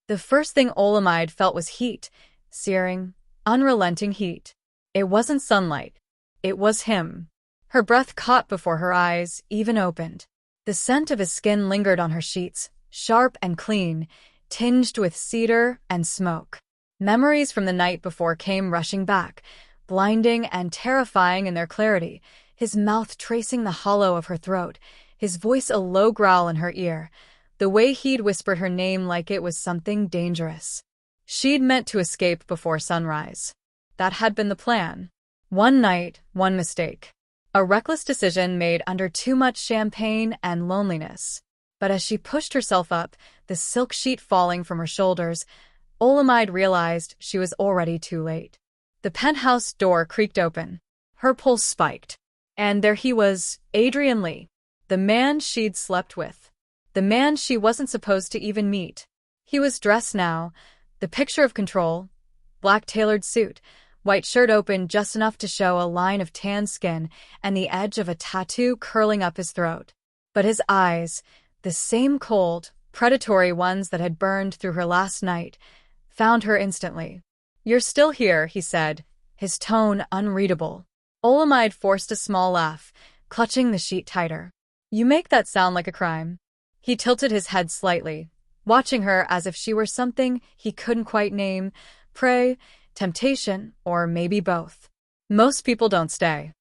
The first thing Olamide felt was heat, searing, unrelenting heat. It wasn't sunlight. It was him. Her breath caught before her eyes even opened. The scent of his skin lingered on her sheets, sharp and clean, tinged with cedar and smoke. Memories from the night before came rushing back, blinding and terrifying in their clarity, his mouth tracing the hollow of her throat, his voice a low growl in her ear, the way he'd whispered her name like it was something dangerous. She'd meant to escape before sunrise. That had been the plan. One night, one mistake. A reckless decision made under too much champagne and loneliness. But as she pushed herself up, the silk sheet falling from her shoulders, Olamide realized she was already too late. The penthouse door creaked open. Her pulse spiked. And there he was, Adrian Li, the man she'd slept with. The man she wasn't supposed to even meet. He was dressed now, the picture of control, black tailored suit, white shirt open just enough to show a line of tan skin and the edge of a tattoo curling up his throat. But his eyes, the same cold, predatory ones that had burned through her last night, found her instantly. "You're still here," he said, his tone unreadable. Olamide forced a small laugh, clutching the sheet tighter. "You make that sound like a crime." He tilted his head slightly, watching her as if she were something he couldn't quite name, prey, temptation, or maybe both. "Most people don't stay."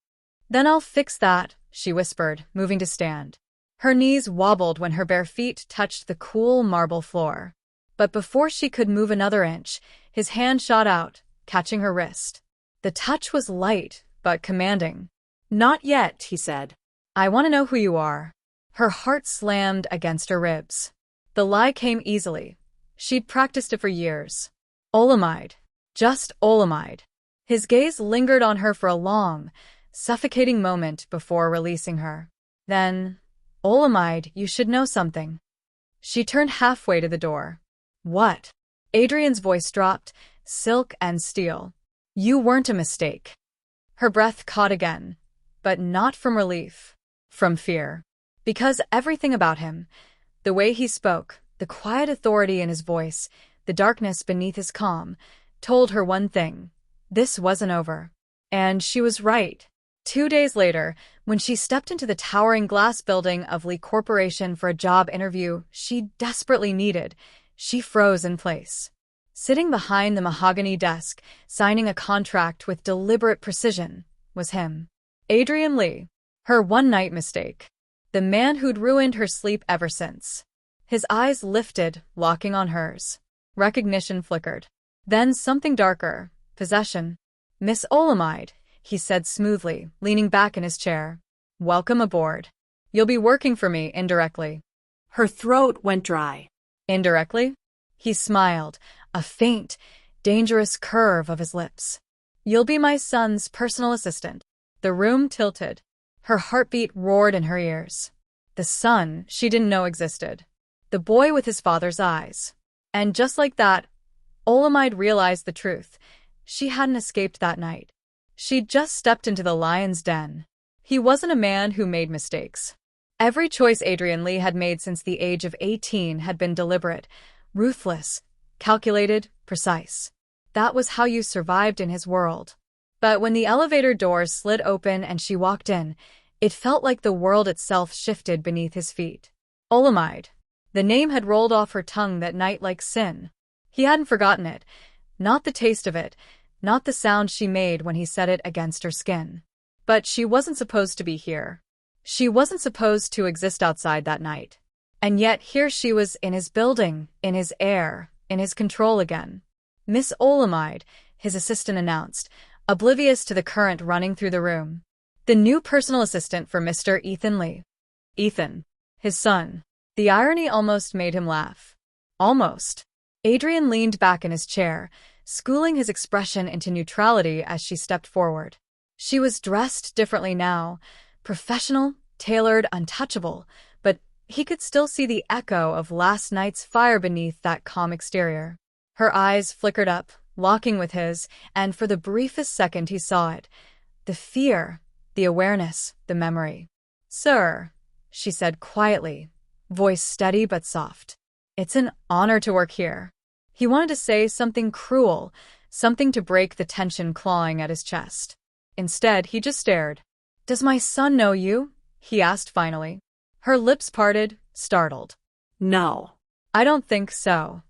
"Then I'll fix that," she whispered, moving to stand. Her knees wobbled when her bare feet touched the cool marble floor. But before she could move another inch, his hand shot out, catching her wrist. The touch was light, but commanding. "Not yet," he said. "I want to know who you are." Her heart slammed against her ribs. The lie came easily. She'd practiced it for years. Olamide. Just Olamide. His gaze lingered on her for a long, suffocating moment before releasing her. Then, "Olamide, you should know something." She turned halfway to the door. "What?" Adrian's voice dropped, silk and steel. "You weren't a mistake." Her breath caught again, but not from relief, from fear. Because everything about him, the way he spoke, the quiet authority in his voice, the darkness beneath his calm, told her one thing: this wasn't over. And she was right. 2 days later, when she stepped into the towering glass building of Li Corporation for a job interview she desperately needed, she froze in place. Sitting behind the mahogany desk, signing a contract with deliberate precision, was him. Adrian Li. Her one-night mistake. The man who'd ruined her sleep ever since. His eyes lifted, locking on hers. Recognition flickered. Then something darker. Possession. "Miss Olamide," he said smoothly, leaning back in his chair. "Welcome aboard. You'll be working for me indirectly." Her throat went dry. "Indirectly?" He smiled, a faint, dangerous curve of his lips. "You'll be my son's personal assistant." The room tilted. Her heartbeat roared in her ears. The son she didn't know existed. The boy with his father's eyes. And just like that, Olamide realized the truth. She hadn't escaped that night. She'd just stepped into the lion's den. He wasn't a man who made mistakes. Every choice Adrian Li had made since the age of 18 had been deliberate, ruthless, calculated, precise. That was how you survived in his world. But when the elevator doors slid open and she walked in, it felt like the world itself shifted beneath his feet. Olamide. The name had rolled off her tongue that night like sin. He hadn't forgotten it. Not the taste of it, not the sound she made when he said it against her skin. But she wasn't supposed to be here. She wasn't supposed to exist outside that night. And yet here she was in his building, in his air, in his control again. "Miss Olamide," his assistant announced, oblivious to the current running through the room. "The new personal assistant for Mr. Ethan Li." Ethan. His son. The irony almost made him laugh. Almost. Adrian leaned back in his chair, schooling his expression into neutrality as she stepped forward. She was dressed differently now, professional, tailored, untouchable, but he could still see the echo of last night's fire beneath that calm exterior. Her eyes flickered up, locking with his, and for the briefest second he saw it. The fear, the awareness, the memory. "Sir," she said quietly, voice steady but soft. "It's an honor to work here." He wanted to say something cruel, something to break the tension clawing at his chest. Instead, he just stared. "Does my son know you?" he asked finally. Her lips parted, startled. No. "I don't think so."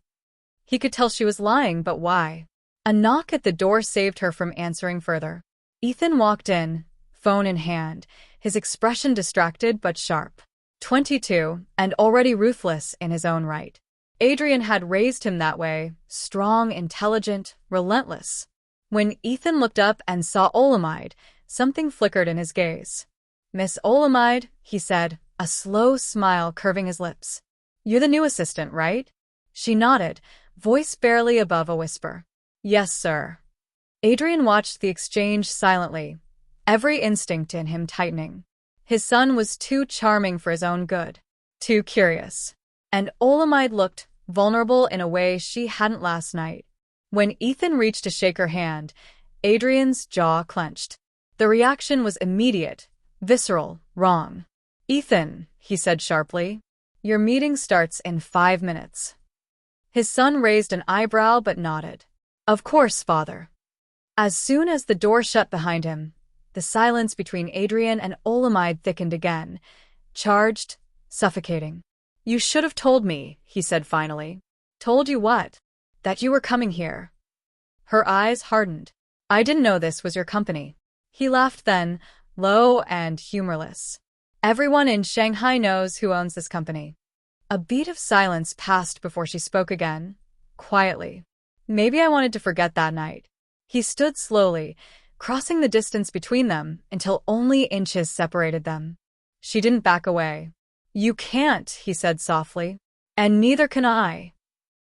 He could tell she was lying, but why? A knock at the door saved her from answering further. Ethan walked in, phone in hand, his expression distracted but sharp. 22, and already ruthless in his own right. Adrian had raised him that way, strong, intelligent, relentless. When Ethan looked up and saw Olamide, something flickered in his gaze. "Miss Olamide," he said, a slow smile curving his lips. "You're the new assistant, right?" She nodded, voice barely above a whisper. "Yes, sir." Adrian watched the exchange silently, every instinct in him tightening. His son was too charming for his own good, too curious. And Olamide looked vulnerable in a way she hadn't last night. When Ethan reached to shake her hand, Adrian's jaw clenched. The reaction was immediate, visceral, wrong. "Ethan," he said sharply, "your meeting starts in 5 minutes." His son raised an eyebrow but nodded. "Of course, father." As soon as the door shut behind him, the silence between Adrian and Olamide thickened again, charged, suffocating. "You should have told me," he said finally. "Told you what?" "That you were coming here." Her eyes hardened. "I didn't know this was your company." He laughed then, low and humorless. "Everyone in Shanghai knows who owns this company." A beat of silence passed before she spoke again, quietly. "Maybe I wanted to forget that night." He stood slowly, crossing the distance between them until only inches separated them. She didn't back away. "You can't," he said softly. "And neither can I."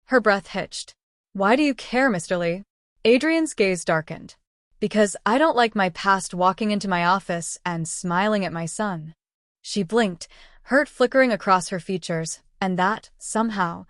Her breath hitched. "Why do you care, Mr. Li?" Adrian's gaze darkened. "Because I don't like my past walking into my office and smiling at my son." She blinked, hurt flickering across her features, and that, somehow,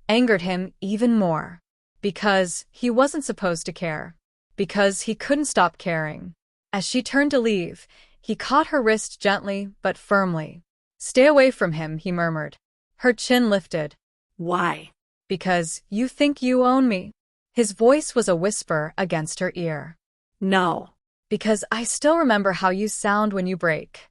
angered him even more. Because he wasn't supposed to care. Because he couldn't stop caring. As she turned to leave, he caught her wrist gently but firmly. "Stay away from him," he murmured. Her chin lifted. Why? "Because you think you own me." His voice was a whisper against her ear. No. "Because I still remember how you sound when you break."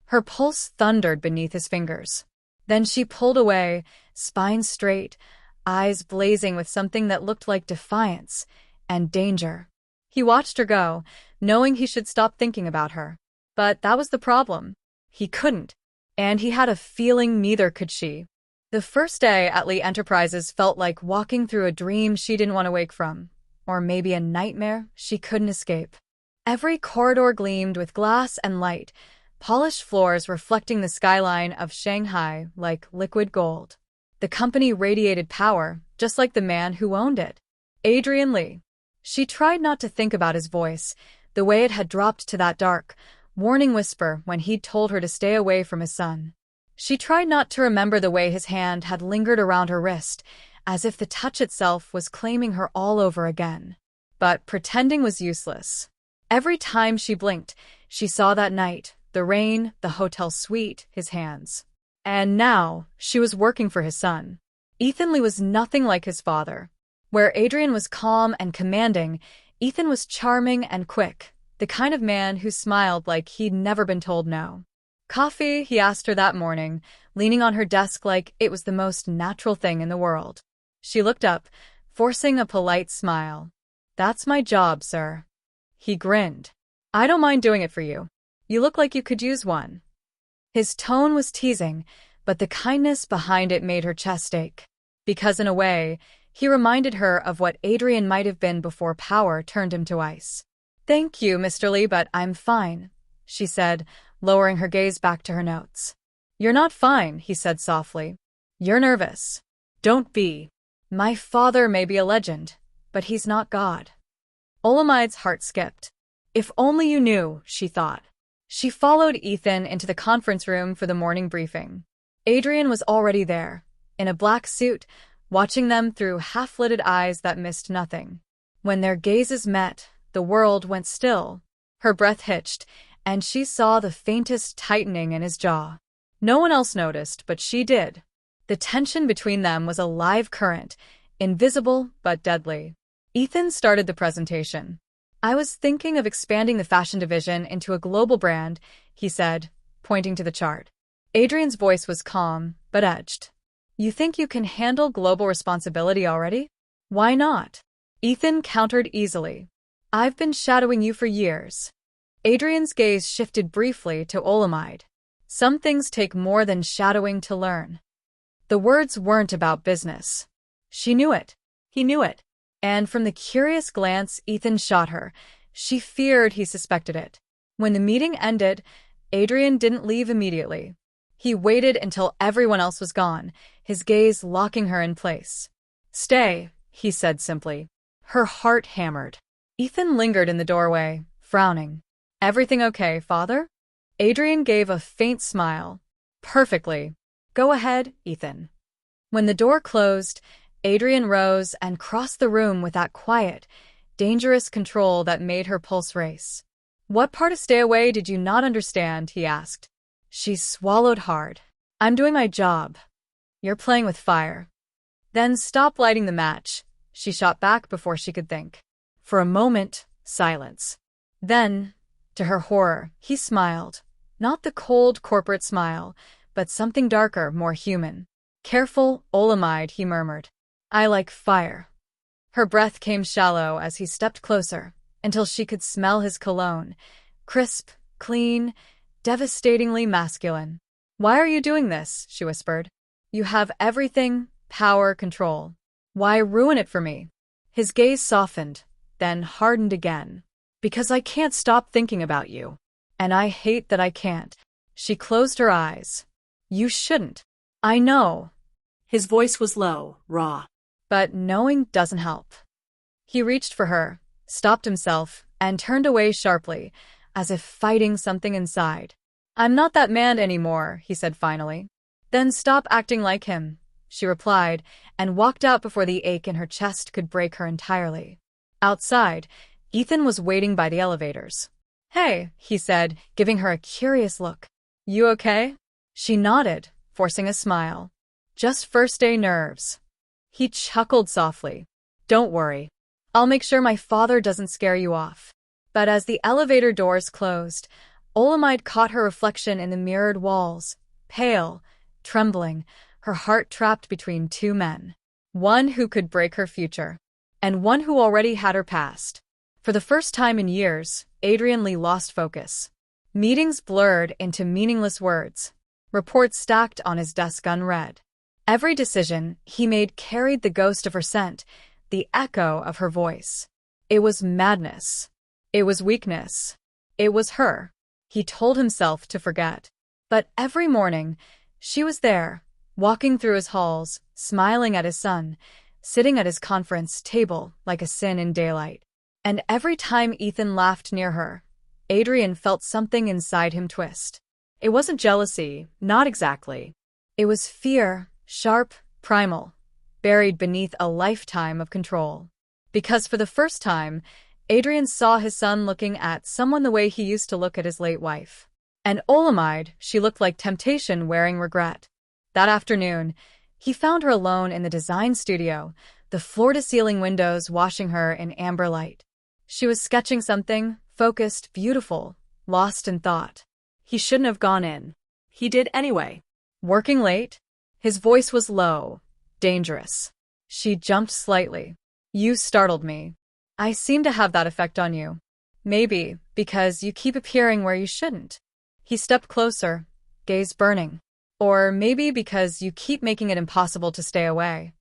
Her pulse thundered beneath his fingers. Then she pulled away, spine straight, eyes blazing with something that looked like defiance and danger. He watched her go, knowing he should stop thinking about her. But that was the problem. He couldn't. And he had a feeling neither could she. The first day at Li Enterprises felt like walking through a dream she didn't want to wake from. Or maybe a nightmare she couldn't escape. Every corridor gleamed with glass and light, polished floors reflecting the skyline of Shanghai like liquid gold. The company radiated power, just like the man who owned it. Adrian Li. She tried not to think about his voice, the way it had dropped to that dark, warning whisper when he'd told her to stay away from his son. She tried not to remember the way his hand had lingered around her wrist, as if the touch itself was claiming her all over again. But pretending was useless. Every time she blinked, she saw that night, the rain, the hotel suite, his hands. And now, she was working for his son. Ethan Li was nothing like his father. Where Adrian was calm and commanding, Ethan was charming and quick, the kind of man who smiled like he'd never been told no. "Coffee?" he asked her that morning, leaning on her desk like it was the most natural thing in the world. She looked up, forcing a polite smile. "That's my job, sir." He grinned. "I don't mind doing it for you. You look like you could use one." His tone was teasing, but the kindness behind it made her chest ache. Because in a way, he reminded her of what Adrian might have been before power turned him to ice. "Thank you, Mr. Li, but I'm fine," she said, lowering her gaze back to her notes. "You're not fine," he said softly. "You're nervous." "Don't be. My father may be a legend, but he's not God." Olamide's heart skipped. If only you knew, she thought. She followed Ethan into the conference room for the morning briefing. Adrian was already there, in a black suit, watching them through half-lidded eyes that missed nothing. When their gazes met, the world went still. Her breath hitched, and she saw the faintest tightening in his jaw. No one else noticed, but she did. The tension between them was a live current, invisible but deadly. Ethan started the presentation. I was thinking of expanding the fashion division into a global brand, he said, pointing to the chart. Adrian's voice was calm, but edged. You think you can handle global responsibility already? Why not? Ethan countered easily. I've been shadowing you for years. Adrian's gaze shifted briefly to Olamide. Some things take more than shadowing to learn. The words weren't about business. She knew it. He knew it. And from the curious glance Ethan shot her, she feared he suspected it. When the meeting ended, Adrian didn't leave immediately. He waited until everyone else was gone, his gaze locking her in place. Stay, he said simply. Her heart hammered. Ethan lingered in the doorway, frowning. Everything okay, father? Adrian gave a faint smile. Perfectly. Go ahead, Ethan. When the door closed, Adrian rose and crossed the room with that quiet, dangerous control that made her pulse race. What part of stay away did you not understand? He asked. She swallowed hard. I'm doing my job. You're playing with fire. Then stop lighting the match, she shot back before she could think. For a moment, silence. Then, to her horror, he smiled. Not the cold corporate smile, but something darker, more human. Careful, Olamide, he murmured. I like fire. Her breath came shallow as he stepped closer, until she could smell his cologne. Crisp, clean, devastatingly masculine. Why are you doing this? She whispered. You have everything, power, control. Why ruin it for me? His gaze softened, then hardened again. Because I can't stop thinking about you. And I hate that I can't. She closed her eyes. You shouldn't. I know. His voice was low, raw. But knowing doesn't help. He reached for her, stopped himself, and turned away sharply, as if fighting something inside. I'm not that man anymore, he said finally. Then stop acting like him, she replied, and walked out before the ache in her chest could break her entirely. Outside, Ethan was waiting by the elevators. Hey, he said, giving her a curious look. You okay? She nodded, forcing a smile. Just first day nerves. He chuckled softly. Don't worry. I'll make sure my father doesn't scare you off. But as the elevator doors closed, Olamide caught her reflection in the mirrored walls, pale, trembling, her heart trapped between two men. One who could break her future, and one who already had her past. For the first time in years, Adrian Li lost focus. Meetings blurred into meaningless words. Reports stacked on his desk unread. Every decision he made carried the ghost of her scent, the echo of her voice. It was madness. It was weakness. It was her. He told himself to forget. But every morning, she was there, walking through his halls, smiling at his son, sitting at his conference table like a sin in daylight. And every time Ethan laughed near her, Adrian felt something inside him twist. It wasn't jealousy, not exactly. It was fear, sharp, primal, buried beneath a lifetime of control. Because for the first time, Adrian saw his son looking at someone the way he used to look at his late wife. And Olamide, she looked like temptation wearing regret. That afternoon, he found her alone in the design studio, the floor-to-ceiling windows washing her in amber light. She was sketching something, focused, beautiful, lost in thought. He shouldn't have gone in. He did anyway. Working late? His voice was low, dangerous. She jumped slightly. You startled me. I seem to have that effect on you. Maybe because you keep appearing where you shouldn't. He stepped closer, gaze burning. Or maybe because you keep making it impossible to stay away.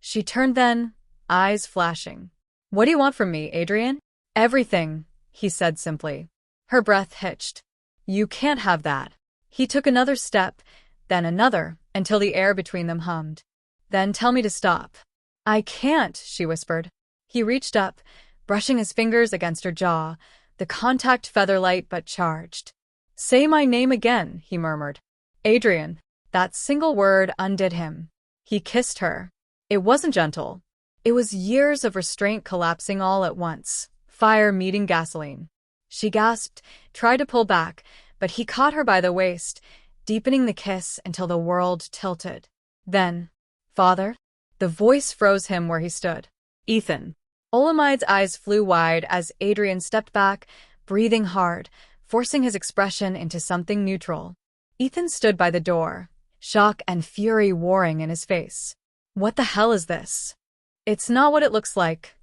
She turned then, eyes flashing. What do you want from me, Adrian? Everything, he said simply. Her breath hitched. You can't have that. He took another step, then another, until the air between them hummed. Then tell me to stop. I can't, she whispered. He reached up, brushing his fingers against her jaw, the contact feather-light but charged. Say my name again, he murmured. Adrian. That single word undid him. He kissed her. It wasn't gentle. It was years of restraint collapsing all at once, fire meeting gasoline. She gasped, tried to pull back, but he caught her by the waist, deepening the kiss until the world tilted. Then, Father? The voice froze him where he stood. Ethan. Olamide's eyes flew wide as Adrian stepped back, breathing hard, forcing his expression into something neutral. Ethan stood by the door, shock and fury warring in his face. What the hell is this? It's not what it looks like,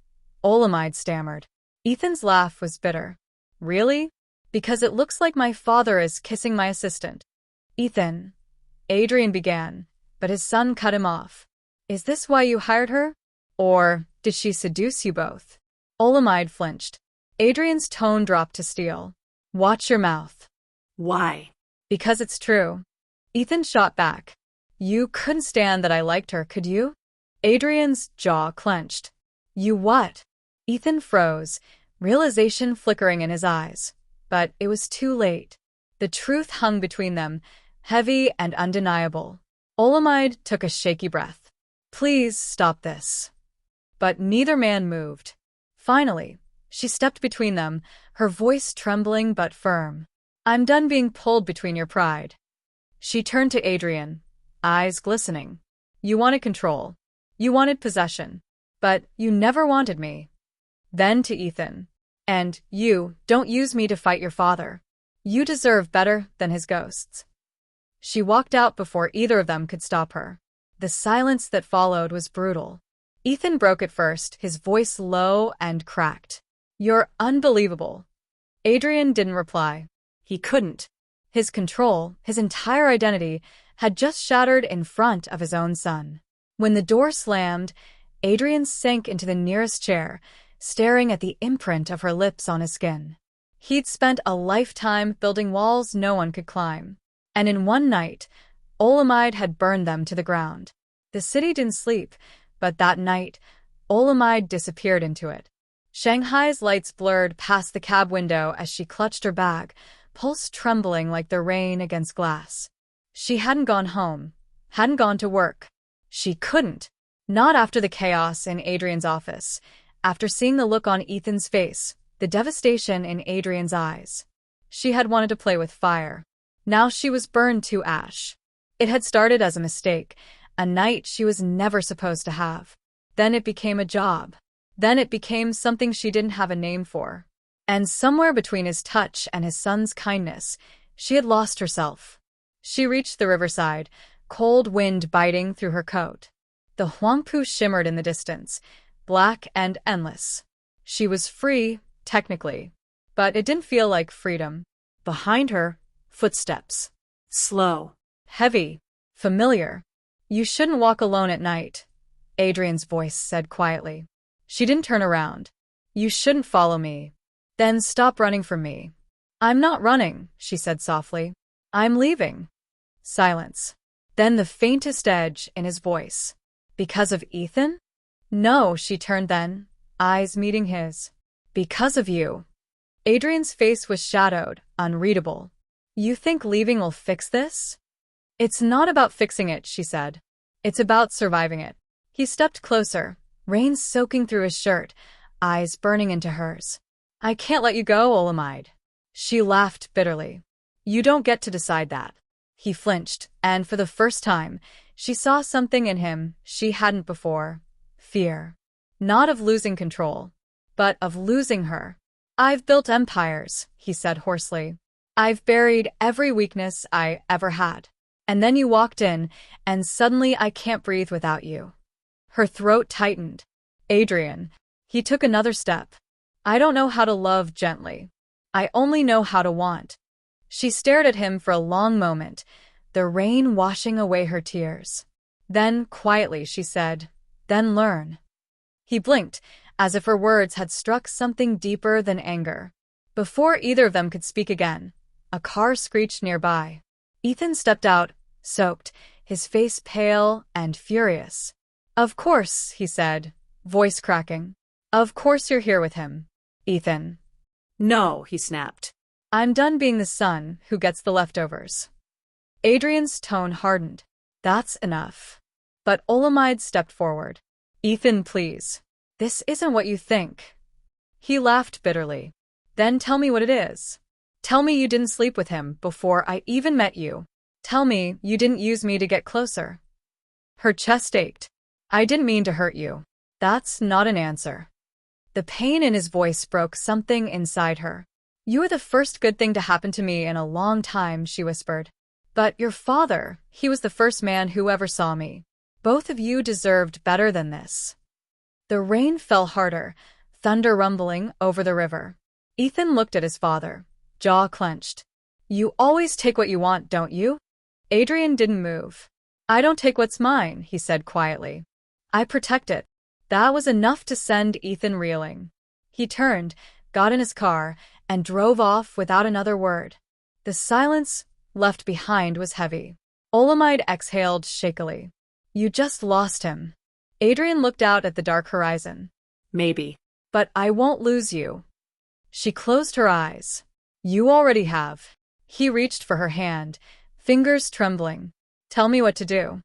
Olamide stammered. Ethan's laugh was bitter. Really? Because it looks like my father is kissing my assistant. Ethan, Adrian began, but his son cut him off. Is this why you hired her? Or did she seduce you both? Olamide flinched. Adrian's tone dropped to steel. Watch your mouth. Why? Because it's true. Ethan shot back. You couldn't stand that I liked her, could you? Adrian's jaw clenched. You what? Ethan froze, realization flickering in his eyes. But it was too late. The truth hung between them, heavy and undeniable. Olamide took a shaky breath. Please stop this. But neither man moved. Finally, she stepped between them, her voice trembling but firm. I'm done being pulled between your pride. She turned to Adrian, eyes glistening. You wanted control. You wanted possession. But you never wanted me. Then to Ethan. And you, don't use me to fight your father. You deserve better than his ghosts. She walked out before either of them could stop her. The silence that followed was brutal. Ethan broke it first, his voice low and cracked. You're unbelievable. Adrian didn't reply. He couldn't. His control, his entire identity, had just shattered in front of his own son. When the door slammed, Adrian sank into the nearest chair, staring at the imprint of her lips on his skin. He'd spent a lifetime building walls no one could climb. And in one night, Olamide had burned them to the ground. The city didn't sleep, but that night, Olamide disappeared into it. Shanghai's lights blurred past the cab window as she clutched her bag, pulse trembling like the rain against glass. She hadn't gone home, hadn't gone to work. She couldn't. Not after the chaos in Adrian's office, after seeing the look on Ethan's face, the devastation in Adrian's eyes. She had wanted to play with fire. Now she was burned to ash. It had started as a mistake, a night she was never supposed to have. Then it became a job. Then it became something she didn't have a name for. And somewhere between his touch and his son's kindness, she had lost herself. She reached the riverside, cold wind biting through her coat. The Huangpu shimmered in the distance, black and endless. She was free, technically, but it didn't feel like freedom. Behind her, footsteps. Slow. Heavy. Familiar. You shouldn't walk alone at night, Adrian's voice said quietly. She didn't turn around. You shouldn't follow me. Then stop running from me. I'm not running, she said softly. I'm leaving. Silence. Then the faintest edge in his voice. Because of Ethan? No, she turned then, eyes meeting his. Because of you. Adrian's face was shadowed, unreadable. You think leaving will fix this? It's not about fixing it, she said. It's about surviving it. He stepped closer, rain soaking through his shirt, eyes burning into hers. I can't let you go, Olamide. She laughed bitterly. You don't get to decide that. He flinched, and for the first time, she saw something in him she hadn't before. Fear. Not of losing control, but of losing her. I've built empires, he said hoarsely. I've buried every weakness I ever had. And then you walked in, and suddenly I can't breathe without you. Her throat tightened. Adrian. He took another step. I don't know how to love gently. I only know how to want. She stared at him for a long moment, the rain washing away her tears. Then, quietly, she said, then learn. He blinked, as if her words had struck something deeper than anger. Before either of them could speak again, a car screeched nearby. Ethan stepped out, soaked, his face pale and furious. Of course, he said, voice cracking. Of course you're here with him, Ethan. No, he snapped. I'm done being the son who gets the leftovers. Adrian's tone hardened. That's enough. But Olamide stepped forward. Ethan, please. This isn't what you think. He laughed bitterly. Then tell me what it is. Tell me you didn't sleep with him before I even met you. Tell me you didn't use me to get closer. Her chest ached. I didn't mean to hurt you. That's not an answer. The pain in his voice broke something inside her. You were the first good thing to happen to me in a long time, she whispered. But your father, he was the first man who ever saw me. Both of you deserved better than this. The rain fell harder, thunder rumbling over the river. Ethan looked at his father, jaw clenched. You always take what you want, don't you? Adrian didn't move. I don't take what's mine, he said quietly. I protect it. That was enough to send Ethan reeling. He turned, got in his car, and drove off without another word. The silence left behind was heavy. Olamide exhaled shakily. You just lost him. Adrian looked out at the dark horizon. Maybe. But I won't lose you. She closed her eyes. You already have. He reached for her hand, fingers trembling. Tell me what to do.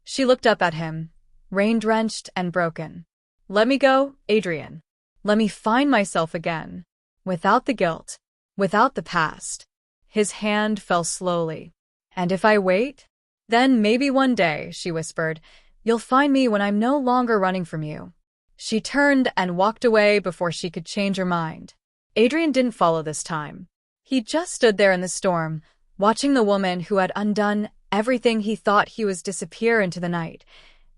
She looked up at him, rain-drenched and broken. Let me go, Adrian. Let me find myself again. Without the guilt. Without the past. His hand fell slowly. And if I wait? Then maybe one day, she whispered, you'll find me when I'm no longer running from you. She turned and walked away before she could change her mind. Adrian didn't follow this time. He just stood there in the storm, watching the woman who had undone everything he thought he was disappear into the night,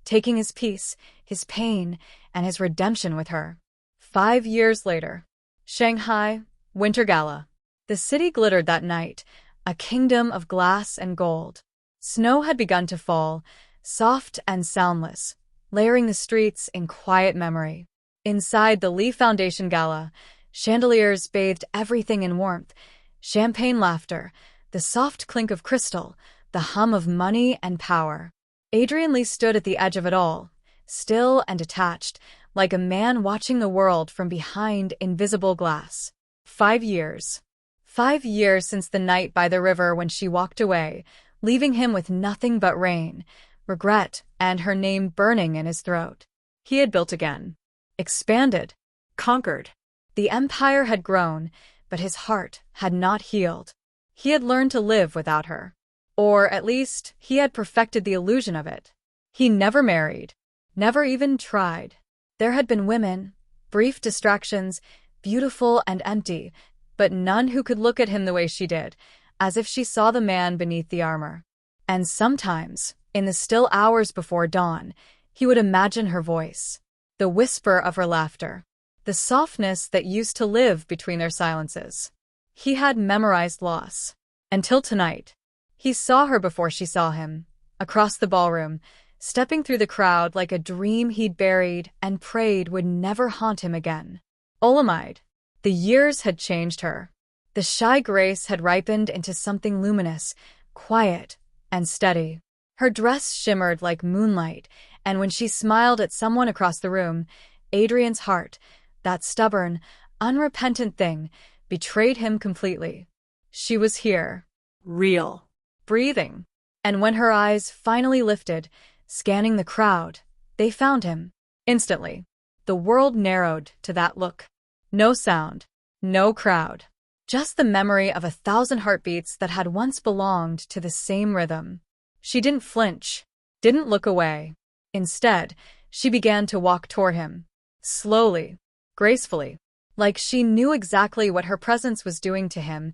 taking his peace, his pain, and his redemption with her. 5 years later. Shanghai, Winter Gala. The city glittered that night, a kingdom of glass and gold. Snow had begun to fall, soft and soundless, layering the streets in quiet memory. Inside the Li Foundation Gala, chandeliers bathed everything in warmth, champagne laughter, the soft clink of crystal, the hum of money and power. Adrian Li stood at the edge of it all, still and detached, like a man watching the world from behind invisible glass. 5 years. 5 years since the night by the river when she walked away, leaving him with nothing but rain, regret, and her name burning in his throat. He had built again. Expanded. Conquered. The empire had grown, but his heart had not healed. He had learned to live without her. Or, at least, he had perfected the illusion of it. He never married. Never even tried. There had been women, brief distractions, beautiful and empty, but none who could look at him the way she did, as if she saw the man beneath the armor. And sometimes, in the still hours before dawn, he would imagine her voice, the whisper of her laughter, the softness that used to live between their silences. He had memorized loss. Until tonight. He saw her before she saw him, across the ballroom, stepping through the crowd like a dream he'd buried and prayed would never haunt him again. Olamide. The years had changed her. The shy grace had ripened into something luminous, quiet, and steady. Her dress shimmered like moonlight, and when she smiled at someone across the room, Adrian's heart, that stubborn, unrepentant thing, betrayed him completely. She was here. Real. Breathing. And when her eyes finally lifted, scanning the crowd, they found him. Instantly. The world narrowed to that look. No sound. No crowd. Just the memory of 1,000 heartbeats that had once belonged to the same rhythm. She didn't flinch. Didn't look away. Instead, she began to walk toward him. Slowly. Gracefully. Like she knew exactly what her presence was doing to him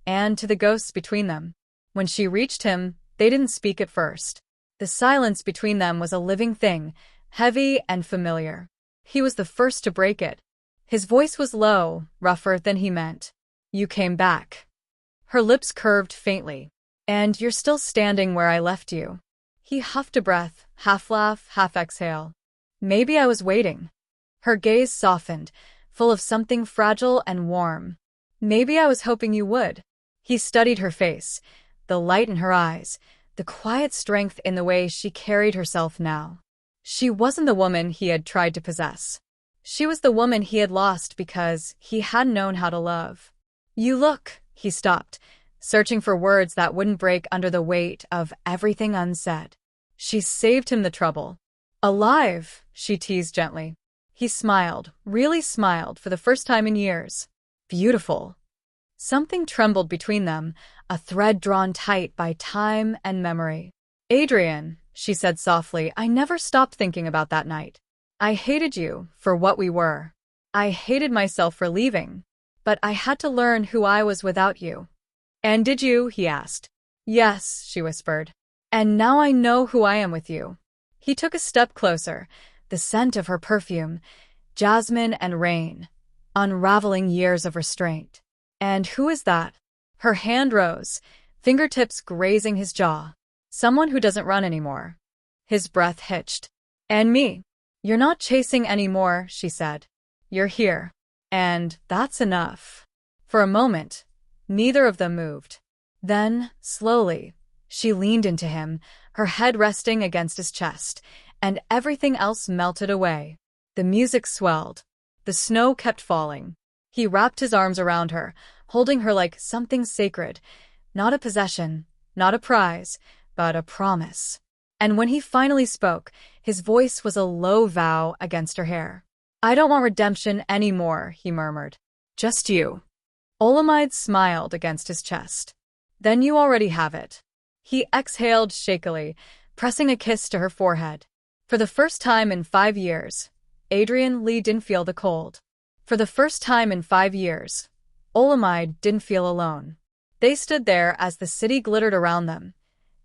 and to the ghosts between them. When she reached him, they didn't speak at first. The silence between them was a living thing, heavy and familiar. He was the first to break it. His voice was low, rougher than he meant. You came back. Her lips curved faintly. And you're still standing where I left you. He huffed a breath, half laugh, half exhale. Maybe I was waiting. Her gaze softened, full of something fragile and warm. Maybe I was hoping you would. He studied her face, the light in her eyes, the quiet strength in the way she carried herself now. She wasn't the woman he had tried to possess. She was the woman he had lost because he hadn't known how to love. You look, he stopped, searching for words that wouldn't break under the weight of everything unsaid. She saved him the trouble. Alive, she teased gently. He smiled, really smiled for the first time in years. Beautiful. Something trembled between them, a thread drawn tight by time and memory. Adrian, she said softly. I never stopped thinking about that night. I hated you for what we were. I hated myself for leaving. But I had to learn who I was without you. And did you? He asked. Yes, she whispered. And now I know who I am with you. He took a step closer, the scent of her perfume, jasmine and rain, unraveling years of restraint. And who is that? Her hand rose, fingertips grazing his jaw. Someone who doesn't run anymore. His breath hitched. And me. You're not chasing anymore, she said. You're here. And that's enough. For a moment, neither of them moved. Then, slowly, she leaned into him, her head resting against his chest, and everything else melted away. The music swelled. The snow kept falling. He wrapped his arms around her, holding her like something sacred, not a possession, not a prize, but a promise. And when he finally spoke, his voice was a low vow against her hair. I don't want redemption anymore, he murmured. Just you. Olamide smiled against his chest. Then you already have it. He exhaled shakily, pressing a kiss to her forehead. For the first time in 5 years, Adrian Li didn't feel the cold. For the first time in 5 years, Olamide didn't feel alone. They stood there as the city glittered around them.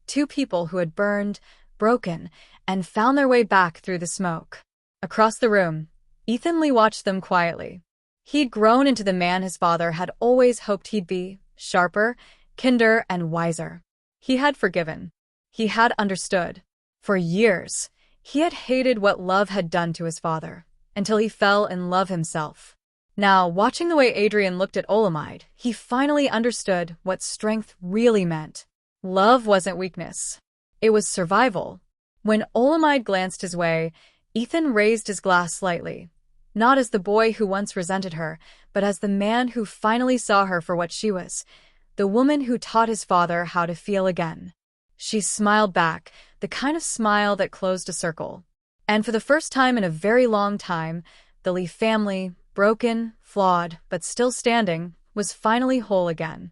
Two people who had burned, broken, and found their way back through the smoke. Across the room, Ethan Li watched them quietly. He'd grown into the man his father had always hoped he'd be, sharper, kinder, and wiser. He had forgiven. He had understood. For years, he had hated what love had done to his father, until he fell in love himself. Now, watching the way Adrian looked at Olamide, he finally understood what strength really meant. Love wasn't weakness. It was survival. When Olamide glanced his way, Ethan raised his glass slightly. Not as the boy who once resented her, but as the man who finally saw her for what she was, the woman who taught his father how to feel again. She smiled back, the kind of smile that closed a circle. And for the first time in a very long time, the Li family, broken, flawed, but still standing, was finally whole again.